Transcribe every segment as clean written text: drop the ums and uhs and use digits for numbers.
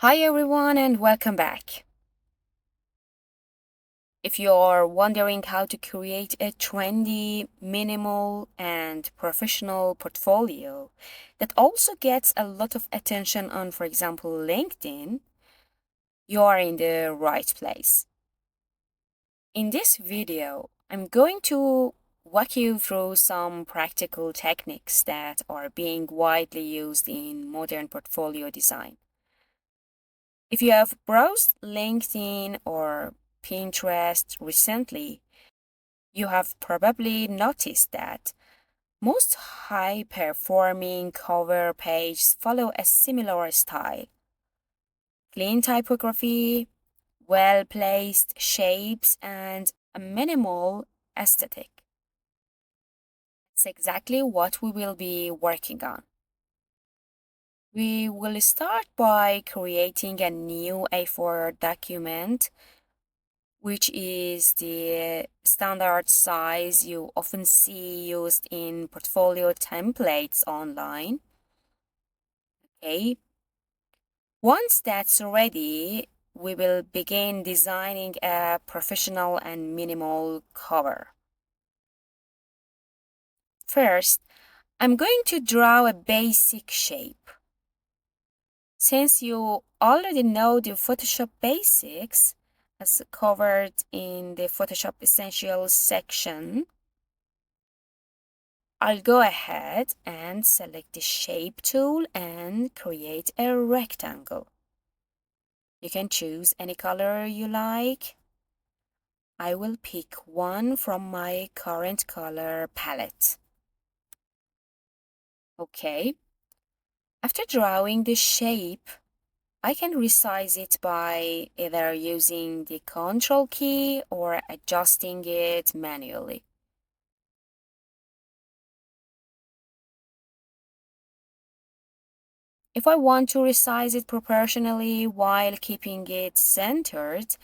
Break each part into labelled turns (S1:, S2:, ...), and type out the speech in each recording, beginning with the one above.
S1: Hi everyone and welcome back. If you're wondering how to create a trendy, minimal, and professional portfolio that also gets a lot of attention on, for example, LinkedIn, you are in the right place. In this video, I'm going to walk you through some practical techniques that are being widely used in modern portfolio design. If you have browsed LinkedIn or Pinterest recently, you have probably noticed that most high performing cover pages follow a similar style. Clean typography, well placed shapes, and a minimal aesthetic. It's exactly what we will be working on. We will start by creating a new A4 document, which is the standard size you often see used in portfolio templates online. Okay. Once that's ready, we will begin designing a professional and minimal cover. First, I'm going to draw a basic shape. Since you already know the Photoshop basics, as covered in the Photoshop Essentials section, I'll go ahead and select the Shape tool and create a rectangle. You can choose any color you like. I will pick one from my current color palette. Okay. After drawing the shape, I can resize it by either using the Control key or adjusting it manually. If I want to resize it proportionally while keeping it centered,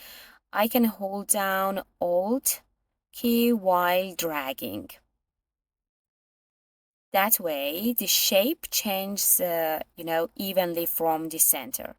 S1: I can hold down Alt key while dragging. That way, the shape changes, evenly from the center.